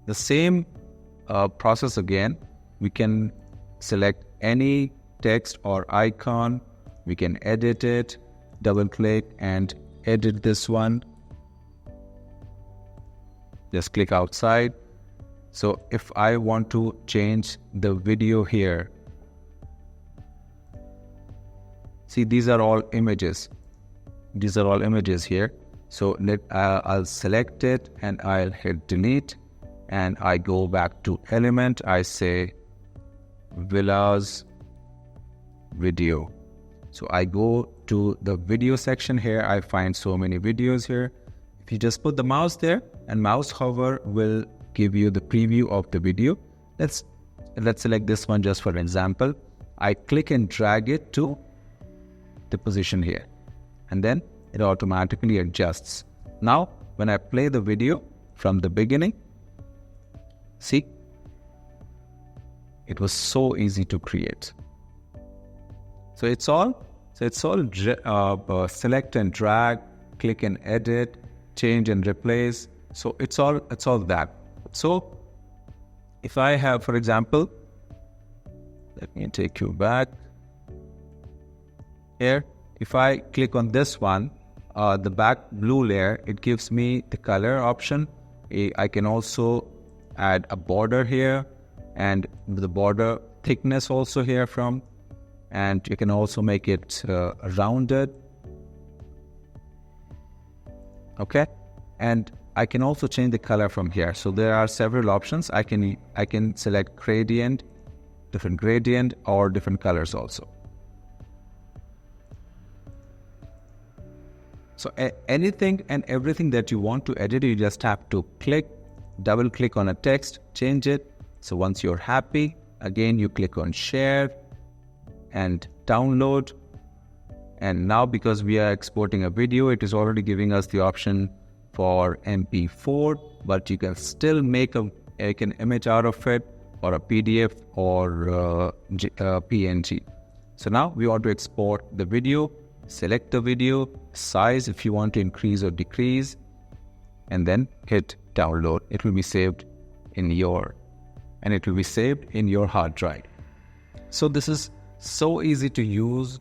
The same process again. We can select any text or icon. We can edit it, double click and edit this one. Just click outside. So if I want to change the video here, see, these are all images. These are all images here. So I'll select it and I'll hit delete, and I go back to element. I say Villa's video. So I go to the video section here. I find so many videos here. If you just put the mouse there and mouse hover will give you the preview of the video. Let's select this one just for an example. I click and drag it to the position here, and then it automatically adjusts. Now when I play the video from the beginning, see, it was so easy to create. So it's all select and drag, click and edit, change and replace. So it's all that. So if I have, for example, let me take you back here. If I click on this one, the back blue layer, it gives me the color option. I can also add a border here and the border thickness also here from, and you can also make it rounded. Okay, and I can also change the color from here. So there are several options. I can select gradient, different gradient, or different colors also. So anything and everything that you want to edit, you just have to double click on a text, change it. So once you're happy, again you click on share and download. And now because we are exporting a video, it is already giving us the option for MP4, but you can still make an image out of it, or a PDF or PNG. So now we want to export the video. Select the video size if you want to increase or decrease, and then hit download. It will be saved in your hard drive. So this is so easy to use.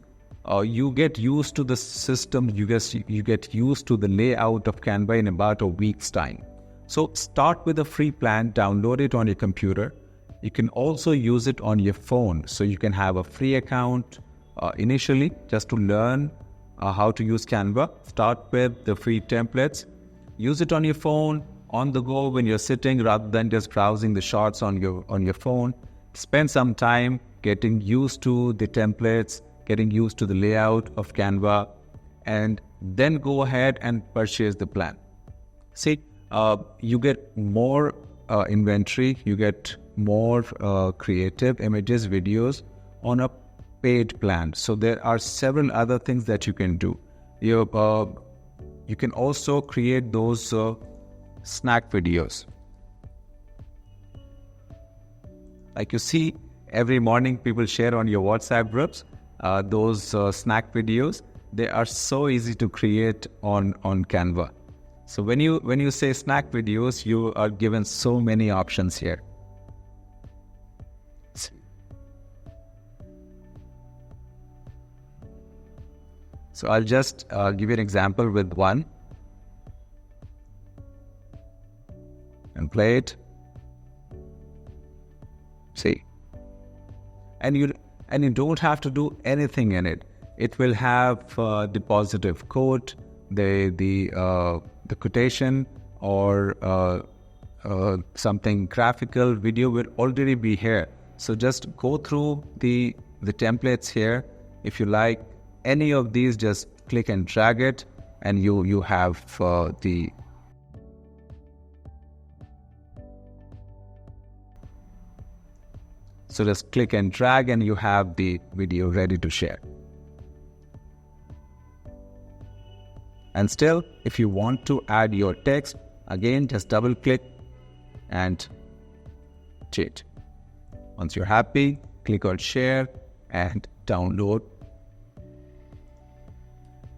You get used to the system. You get used to the layout of Canva in about a week's time. So start with a free plan, download it on your computer. You can also use it on your phone. So you can have a free account initially just to learn how to use Canva. Start with the free templates. Use it on your phone, on the go when you're sitting, rather than just browsing the shots on your phone. Spend some time getting used to the templates, getting used to the layout of Canva, and then go ahead and purchase the plan. See, you get more inventory, you get more creative images, videos on a paid plan. So there are several other things that you can do. You can also create those snack videos. Like you see, every morning people share on your WhatsApp groups those snack videos. They are so easy to create on Canva. So when you say snack videos, you are given so many options here. So I'll just give you an example with one and play it. See, and you don't have to do anything in it. It will have the positive quote, the quotation, or something graphical. Video will already be here. So just go through the templates here. If you like any of these, just click and drag it, and you have the so just click and drag and you have the video ready to share. And still, if you want to add your text, again just double click and change. Once you're happy, click on share and download.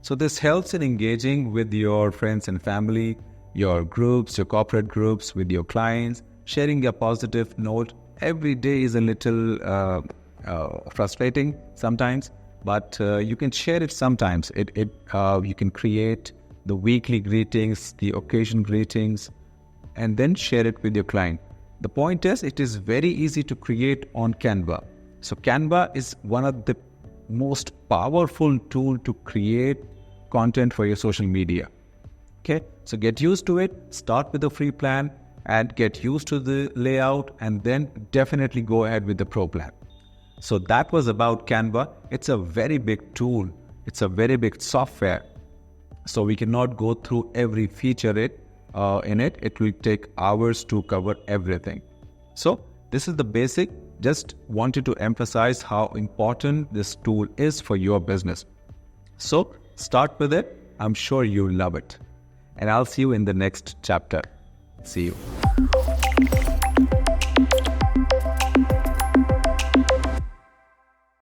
So this helps in engaging with your friends and family, your groups, your corporate groups, with your clients, sharing a positive note every day is a little frustrating sometimes, but you can share it sometimes. You can create the weekly greetings, the occasion greetings, and then share it with your client. The point is, it is very easy to create on Canva. So Canva is one of the most powerful tool to create content for your social media. Okay, so get used to it, start with the free plan and get used to the layout, and then definitely go ahead with the pro plan. So that was about Canva. It's a very big tool. It's a very big software. So we cannot go through every feature in it. It will take hours to cover everything. So this is the basic. Just wanted to emphasize how important this tool is for your business. So start with it. I'm sure you'll love it. And I'll see you in the next chapter. See you.